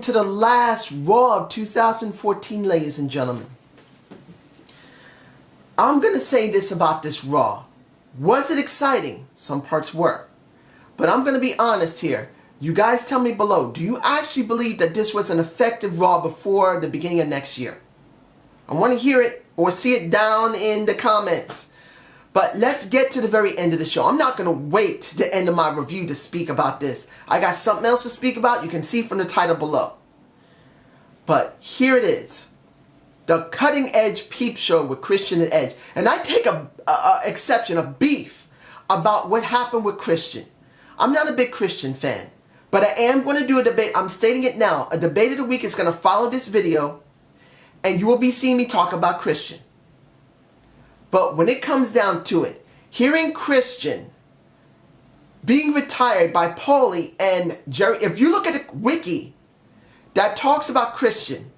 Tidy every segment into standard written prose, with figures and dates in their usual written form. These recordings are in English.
to the last Raw of 2014, ladies and gentlemen. I'm going to say this about this Raw. Was it exciting? Some parts were. But I'm going to be honest here. You guys tell me below, do you actually believe that this was an effective Raw before the beginning of next year? I want to hear it or see it down in the comments. But let's get to the very end of the show. I'm not going to wait to the end of my review to speak about this. I got something else to speak about. You can see from the title below. But here it is. The Cutting Edge Peep Show with Christian and Edge. And I take a beef about what happened with Christian. I'm not a big Christian fan. But I am going to do a debate. I'm stating it now. A debate of the week is going to follow this video. And you will be seeing me talk about Christian. But when it comes down to it, hearing Christian being retired by Paulie and Jerry, if you look at the wiki that talks about Christian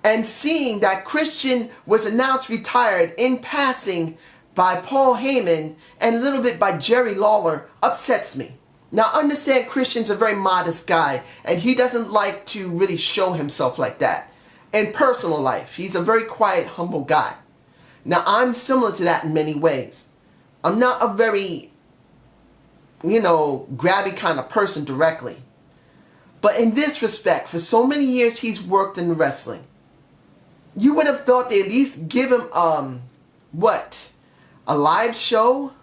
and seeing that Christian was announced retired in passing by Paul Heyman and a little bit by Jerry Lawler upsets me. Now understand Christian's a very modest guy and he doesn't like to really show himself like that. In personal life, he's a very quiet, humble guy. Now, I'm similar to that in many ways. I'm not a very, grabby kind of person directly. But in this respect, for so many years he's worked in wrestling. You would have thought they at least give him, a live show?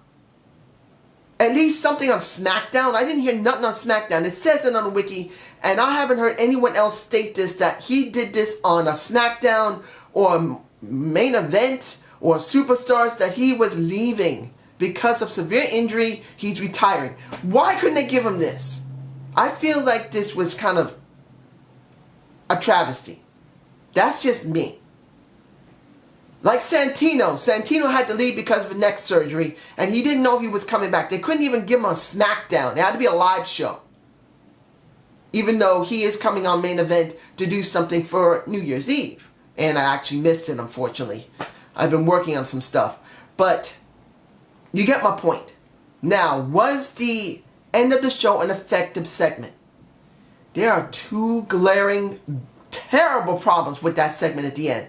At least something on SmackDown? I didn't hear nothing on SmackDown. It says it on the wiki, and I haven't heard anyone else state this, that he did this on a SmackDown or a main event or Superstars, that he was leaving because of severe injury. He's retiring. Why couldn't they give him this? I feel like this was kind of a travesty. That's just me. Like Santino. Santino had to leave because of a neck surgery, and he didn't know he was coming back. They couldn't even give him a SmackDown. It had to be a live show. Even though he is coming on main event to do something for New Year's Eve. And I actually missed it, unfortunately. I've been working on some stuff. But you get my point. Now, was the end of the show an effective segment? There are two glaring, terrible problems with that segment at the end.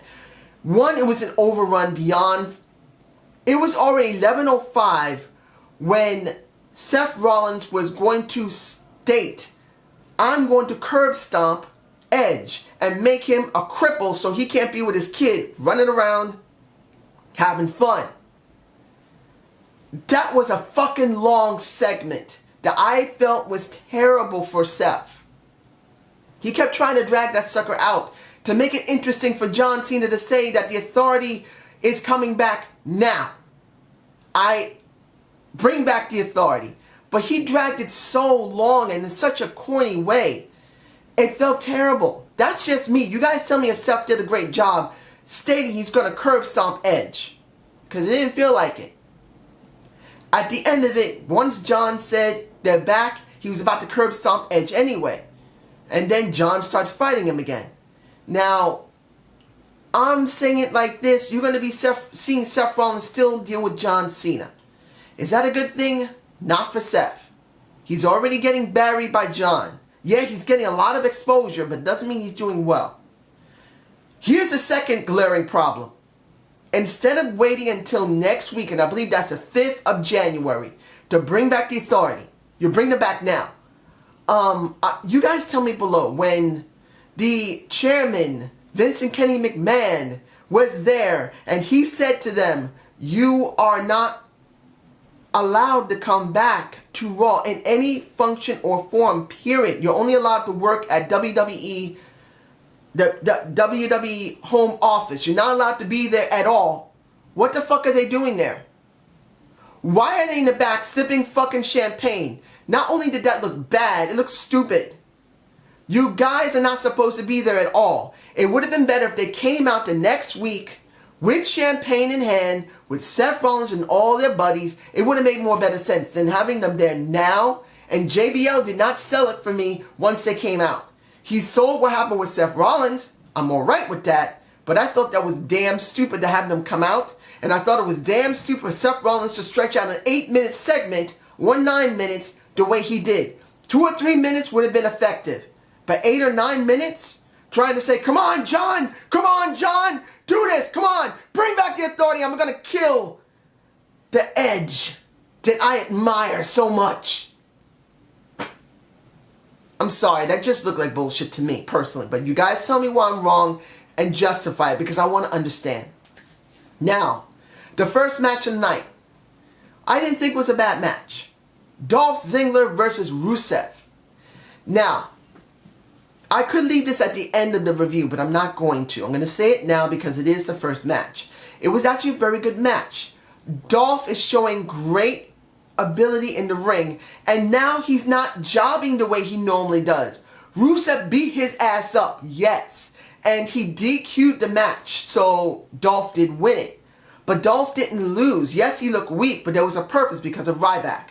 One, it was an overrun beyond. It was already 11:05 when Seth Rollins was going to state, I'm going to curb stomp Edge and make him a cripple so he can't be with his kid running around having fun. That was a fucking long segment that I felt was terrible for Seth. He kept trying to drag that sucker out to make it interesting for John Cena to say that the Authority is coming back now. I bring back the Authority. But he dragged it so long and in such a corny way. It felt terrible. That's just me. You guys tell me if Seth did a great job stating he's going to curb stomp Edge. Because it didn't feel like it. At the end of it, once John said they're back, he was about to curb stomp Edge anyway. And then John starts fighting him again. Now, I'm saying it like this. You're going to be seeing Seth Rollins still deal with John Cena. Is that a good thing? Not for Seth. He's already getting buried by John. Yeah, he's getting a lot of exposure, but it doesn't mean he's doing well. Here's the second glaring problem. Instead of waiting until next week, and I believe that's the 5th of January, to bring back the Authority, you bring them back now. You guys tell me below, when the chairman, Vincent Kenny McMahon, was there, and he said to them, you are not allowed to come back to Raw in any function or form, period. You're only allowed to work at WWE, the WWE home office. You're not allowed to be there at all. What the fuck are they doing there? Why are they in the back sipping fucking champagne? Not only did that look bad, it looks stupid. You guys are not supposed to be there at all. It would have been better if they came out the next week with champagne in hand, with Seth Rollins and all their buddies. It would have made more better sense than having them there now. And JBL did not sell it for me once they came out. He sold what happened with Seth Rollins. I'm alright with that. But I thought that was damn stupid to have them come out. And I thought it was damn stupid for Seth Rollins to stretch out an 8-minute segment, 9 minutes, the way he did. 2 or 3 minutes would have been effective. But 8 or 9 minutes trying to say, come on, John, do this, come on, bring back the authority, I'm going to kill the Edge that I admire so much. I'm sorry, that just looked like bullshit to me, personally. But you guys tell me why I'm wrong and justify it, because I want to understand. Now, the first match of the night, I didn't think was a bad match. Dolph Ziggler versus Rusev. Now, I could leave this at the end of the review, but I'm not going to. I'm going to say it now because it is the first match. It was actually a very good match. Dolph is showing great ability in the ring, and now he's not jobbing the way he normally does. Rusev beat his ass up, yes, and he DQ'd the match, so Dolph did win it. But Dolph didn't lose. Yes, he looked weak, but there was a purpose because of Ryback.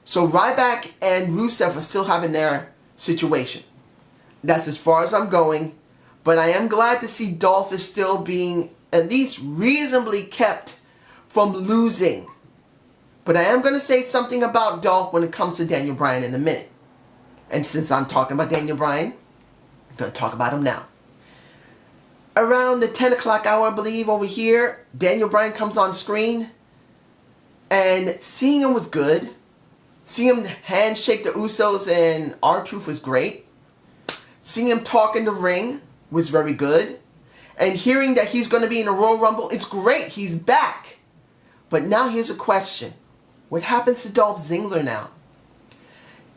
So Ryback and Rusev are still having their situation. That's as far as I'm going, but I am glad to see Dolph is still being at least reasonably kept from losing. But I am going to say something about Dolph when it comes to Daniel Bryan in a minute. And since I'm talking about Daniel Bryan, I'm going to talk about him now. Around the 10 o'clock hour, I believe, over here, Daniel Bryan comes on screen. And seeing him was good. Seeing him handshake the Usos and R-Truth was great. Seeing him talk in the ring was very good. And hearing that he's going to be in the Royal Rumble, it's great. He's back. But now here's a question. What happens to Dolph Ziggler now?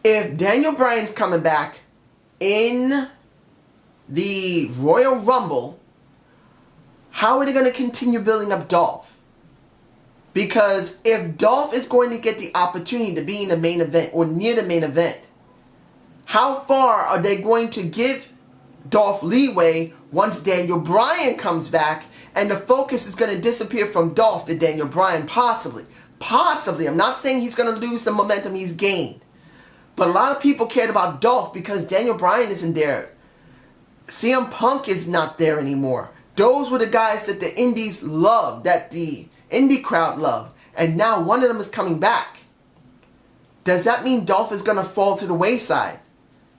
If Daniel Bryan's coming back in the Royal Rumble, how are they going to continue building up Dolph? Because if Dolph is going to get the opportunity to be in the main event or near the main event, how far are they going to give Dolph leeway once Daniel Bryan comes back and the focus is going to disappear from Dolph to Daniel Bryan, possibly? Possibly. I'm not saying he's going to lose the momentum he's gained. But a lot of people cared about Dolph because Daniel Bryan isn't there. CM Punk is not there anymore. Those were the guys that the indies loved, that the indie crowd loved. And now one of them is coming back. Does that mean Dolph is going to fall to the wayside?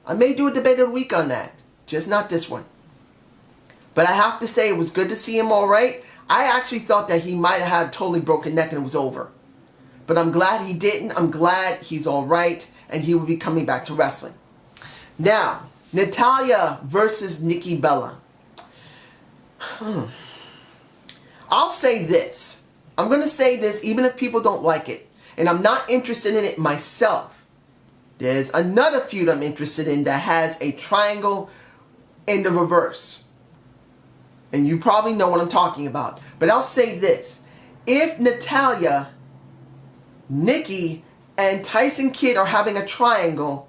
I may do a debate of the week on that. Just not this one. But I have to say it was good to see him all right. I actually thought that he might have had a totally broken neck and it was over. But I'm glad he didn't. I'm glad he's all right. And he will be coming back to wrestling. Now, Natalya versus Nikki Bella. I'll say this. I'm going to say this even if people don't like it. And I'm not interested in it myself. There's another feud I'm interested in that has a triangle in the reverse. And you probably know what I'm talking about. But I'll say this. If Natalya, Nikki, and Tyson Kidd are having a triangle,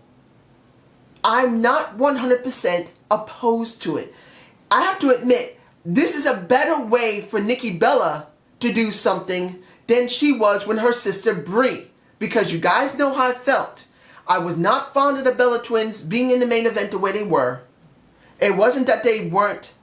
I'm not 100% opposed to it. I have to admit, this is a better way for Nikki Bella to do something than she was when her sister Brie. Because you guys know how I felt. I was not fond of the Bella twins being in the main event the way they were. It wasn't that they weren't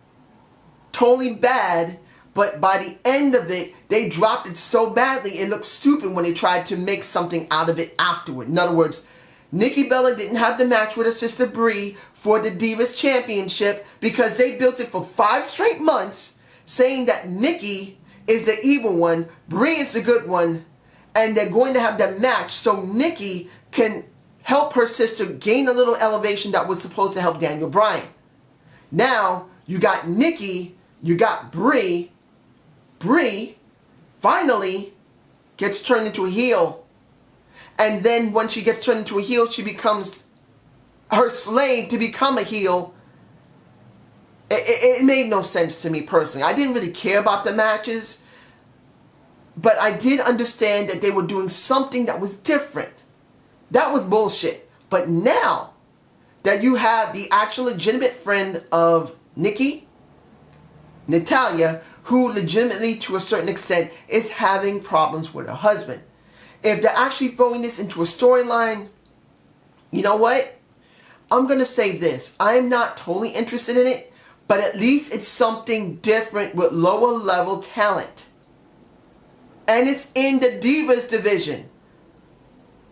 totally bad, but by the end of it, they dropped it so badly it looked stupid when they tried to make something out of it afterward. In other words, Nikki Bella didn't have the match with her sister Brie for the Divas Championship because they built it for 5 straight months saying that Nikki is the evil one, Brie is the good one, and they're going to have that match so Nikki can help her sister gain a little elevation that was supposed to help Daniel Bryan. Now, you got Nikki, you got Brie. Brie finally gets turned into a heel. And then when she gets turned into a heel, she becomes her slave to become a heel. It made no sense to me personally. I didn't really care about the matches. But I did understand that they were doing something that was different. That was bullshit. But now that you have the actual legitimate friend of Nikki, Natalya, who legitimately to a certain extent is having problems with her husband. If they're actually throwing this into a storyline, you know what? I'm going to say this. I'm not totally interested in it, but at least it's something different with lower level talent. And it's in the Divas division.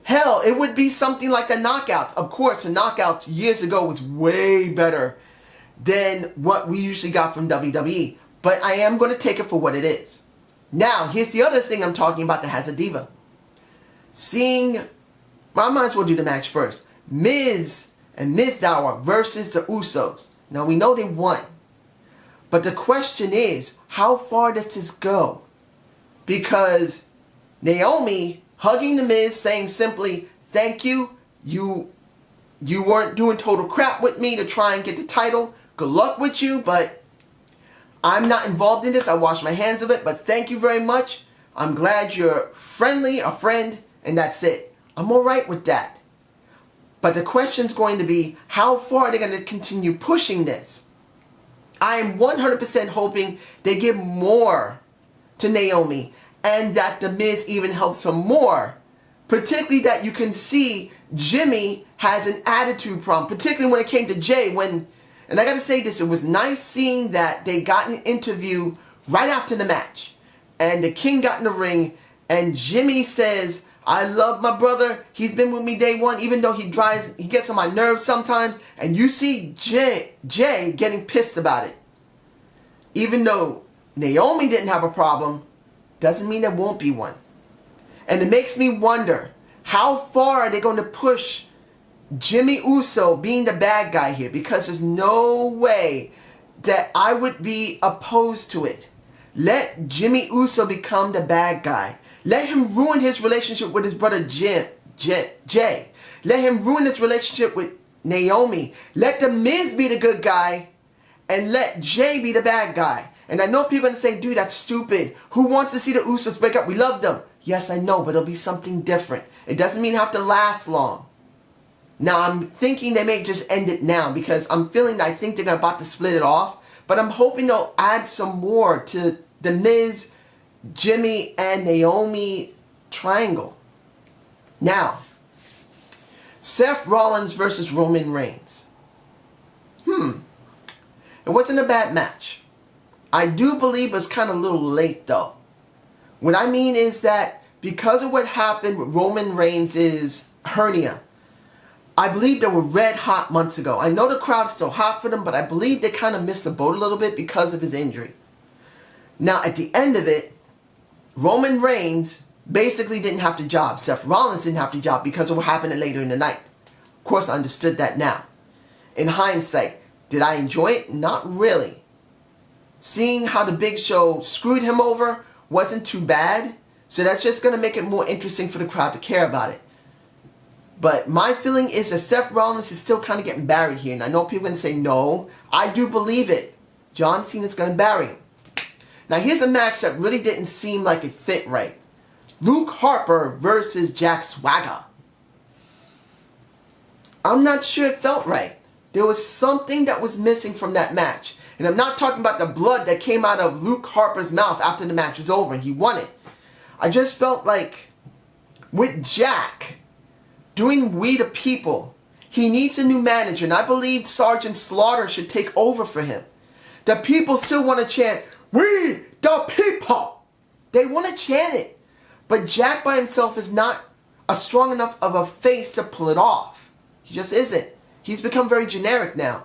Hell, it would be something like the knockouts. Of course, the knockouts years ago was way better than what we usually got from WWE. But I am going to take it for what it is. Now, here's the other thing I'm talking about that has a diva. I might as well do the match first. Miz and Mizdow versus the Usos. Now, we know they won. But the question is, how far does this go? Because Naomi hugging the Miz, saying simply, thank you, you weren't doing total crap with me to try and get the title. Good luck with you, but I'm not involved in this. I wash my hands of it, but thank you very much. I'm glad you're friendly, a friend, and that's it. I'm alright with that. But the question's going to be, how far are they going to continue pushing this? I am 100% hoping they give more to Naomi and that The Miz even helps her more. Particularly that you can see Jimmy has an attitude problem, particularly when it came to Jay. And I got to say this, it was nice seeing that they got an interview right after the match. And the King got in the ring and Jimmy says, I love my brother. He's been with me day one, even though he gets on my nerves sometimes. And you see Jay getting pissed about it. Even though Naomi didn't have a problem, doesn't mean there won't be one. And it makes me wonder, how far are they going to push Jimmy Uso being the bad guy here? Because there's no way that I would be opposed to it. Let Jimmy Uso become the bad guy. Let him ruin his relationship with his brother Jay. Let him ruin his relationship with Naomi. Let The Miz be the good guy and let Jay be the bad guy. And I know people are going to say, dude, that's stupid. Who wants to see the Usos break up? We love them. Yes, I know, but it'll be something different. It doesn't mean it have to last long. Now, I'm thinking they may just end it now because I'm feeling that I think they're about to split it off. But I'm hoping they'll add some more to The Miz, Jimmy, and Naomi triangle. Now, Seth Rollins versus Roman Reigns. It wasn't a bad match. I do believe it was kind of a little late though. What I mean is that because of what happened with Roman Reigns' hernia, I believe they were red hot months ago. I know the crowd's still hot for them, but I believe they kind of missed the boat a little bit because of his injury. Now, at the end of it, Roman Reigns basically didn't have to job. Seth Rollins didn't have to job because of what happened later in the night. Of course, I understood that now. In hindsight, did I enjoy it? Not really. Seeing how the Big Show screwed him over wasn't too bad. So that's just going to make it more interesting for the crowd to care about it. But my feeling is that Seth Rollins is still kind of getting buried here. And I know people are going to say, no, I do believe it. John Cena's going to bury him. Now here's a match that really didn't seem like it fit right. Luke Harper versus Jack Swagger. I'm not sure it felt right. There was something that was missing from that match. And I'm not talking about the blood that came out of Luke Harper's mouth after the match was over and he won it. I just felt like with Jack doing We the People, he needs a new manager. And I believe Sergeant Slaughter should take over for him. The people still want to chant, We the People. They want to chant it. But Jack by himself is not a strong enough of a face to pull it off. He just isn't. He's become very generic now.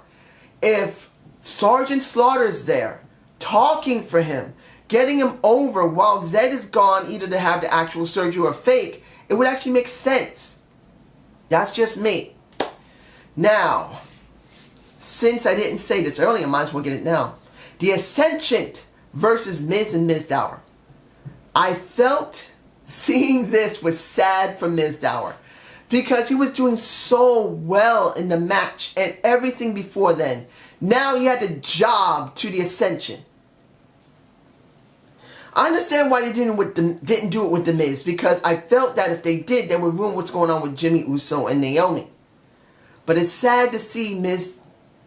If Sergeant Slaughter is there, talking for him, getting him over while Zed is gone either to have the actual surgery or fake, it would actually make sense. That's just me. Now, since I didn't say this earlier, I might as well get it now. The Ascension versus Miz and Mizdow. I felt seeing this was sad for Mizdow because he was doing so well in the match and everything before then. Now he had the job to the Ascension. I understand why they didn't do it with The Miz, because I felt that if they did, they would ruin what's going on with Jimmy Uso and Naomi. But it's sad to see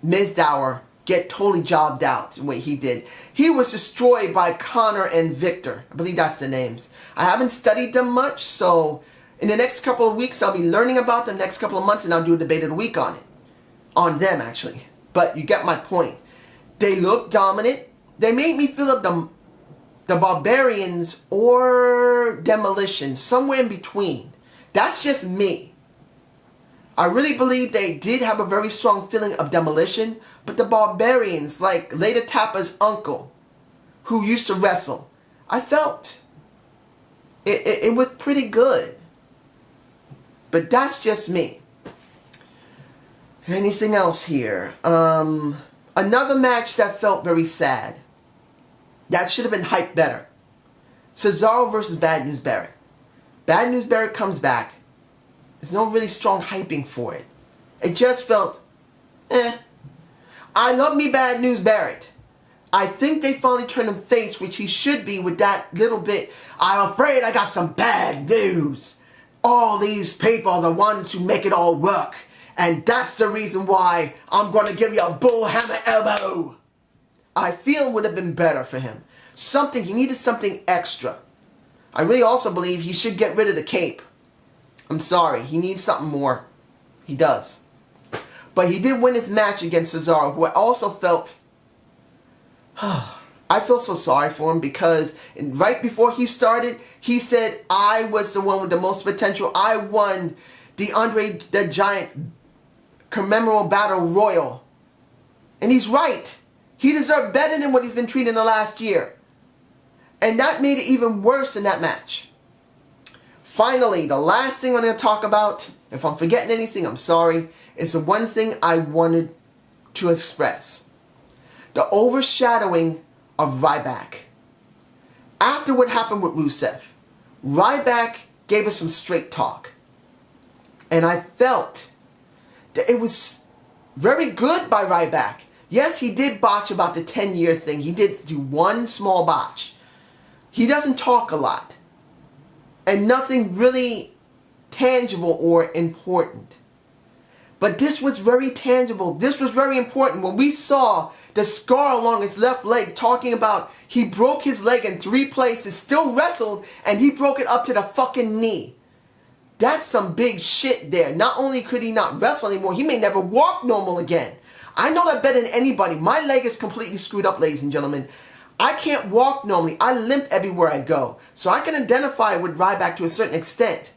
Mizdow get totally jobbed out the way he did. He was destroyed by Connor and Victor. I believe that's the names. I haven't studied them much, so in the next couple of weeks I'll be learning about them, next couple of months, and I'll do a debate of the week on it. On them, actually. But you get my point. They look dominant. They made me feel like the Barbarians or Demolition, somewhere in between. That's just me. I really believe they did have a very strong feeling of demolition, but the Barbarians, like Lady Tappa's uncle, who used to wrestle, I felt it was pretty good. But that's just me. Anything else here? Another match that felt very sad. That should have been hyped better. Cesaro versus Bad News Barrett. Bad News Barrett comes back. There's no really strong hyping for it. It just felt, eh. I love me Bad News Barrett. I think they finally turned him face, which he should be with that little bit, I'm afraid I got some bad news. All these people are the ones who make it all work. And that's the reason why I'm going to give you a bullhammer elbow. I feel it would have been better for him. Something, he needed something extra. I really also believe he should get rid of the cape. I'm sorry, he needs something more. He does. But he did win his match against Cesaro, who I also felt... I feel so sorry for him because right before he started, he said, I was the one with the most potential. I won the Andre the Giant Commemorable Battle Royal. And he's right. He deserved better than what he's been treated in the last year. And that made it even worse in that match. Finally, the last thing I'm going to talk about, if I'm forgetting anything, I'm sorry, is the one thing I wanted to express. The overshadowing of Ryback. After what happened with Rusev, Ryback gave us some straight talk. And I felt that it was very good by Ryback. Yes, he did botch about the 10-year thing. He did do one small botch. He doesn't talk a lot. And nothing really tangible or important. But this was very tangible. This was very important. When we saw the scar along his left leg, talking about he broke his leg in 3 places, still wrestled, and he broke it up to the fucking knee. That's some big shit there. Not only could he not wrestle anymore, he may never walk normal again. I know that better than anybody. My leg is completely screwed up, ladies and gentlemen. I can't walk normally. I limp everywhere I go. So I can identify with Ryback to a certain extent.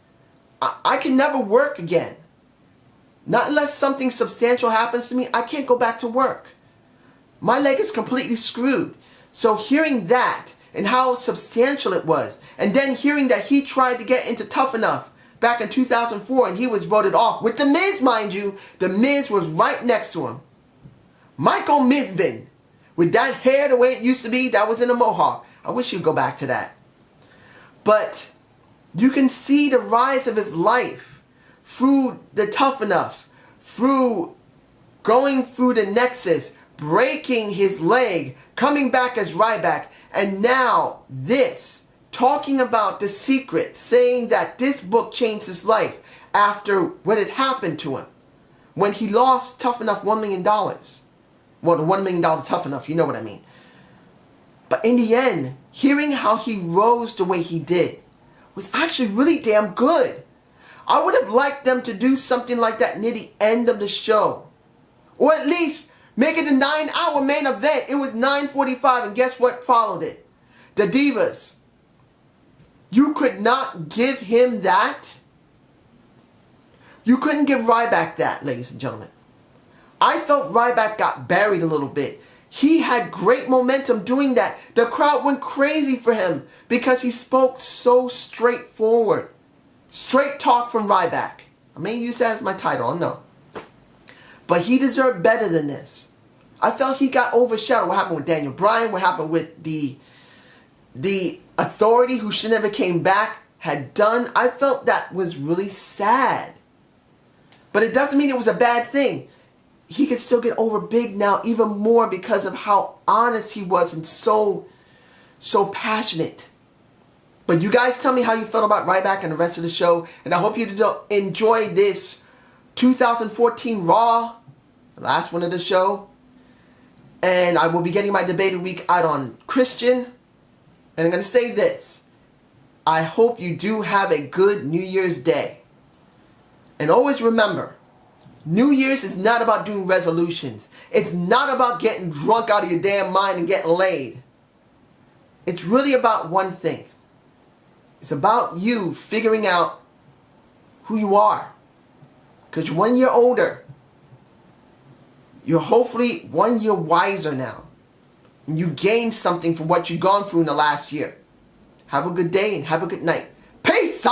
I can never work again. Not unless something substantial happens to me, I can't go back to work. My leg is completely screwed. So hearing that and how substantial it was, and then hearing that he tried to get into Tough Enough back in 2004 and he was voted off, with The Miz, mind you, The Miz was right next to him. Michael Mizbin, with that hair the way it used to be, that was in a mohawk. I wish he'd go back to that. But you can see the rise of his life through the Tough Enough, through going through the Nexus, breaking his leg, coming back as Ryback, and now this, talking about The Secret, saying that this book changed his life after what had happened to him when he lost Tough Enough $1 million. Well, the $1 million Tough Enough, you know what I mean. But in the end, hearing how he rose the way he did was actually really damn good. I would have liked them to do something like that near the end of the show. Or at least make it a 9-hour main event. It was 9:45, and guess what followed it? The Divas. You could not give him that. You couldn't give Ryback that, ladies and gentlemen. I felt Ryback got buried a little bit. He had great momentum doing that. The crowd went crazy for him because he spoke so straightforward. Straight talk from Ryback. I may use that as my title, I know. But he deserved better than this. I felt he got overshadowed. What happened with Daniel Bryan, what happened with the Authority, who should never came back, had done. I felt that was really sad. But it doesn't mean it was a bad thing. He could still get over big now even more because of how honest he was and so passionate. But you guys tell me how you felt about Ryback and the rest of the show. And I hope you enjoyed this 2014 Raw, the last one of the show. And I will be getting my debate of the week out on Christian. And I'm going to say this. I hope you do have a good New Year's Day. And always remember, New Year's is not about doing resolutions. It's not about getting drunk out of your damn mind and getting laid. It's really about one thing. It's about you figuring out who you are. Because you're 1 year older. You're hopefully 1 year wiser now. And you gained something from what you've gone through in the last year. Have a good day and have a good night. Peace!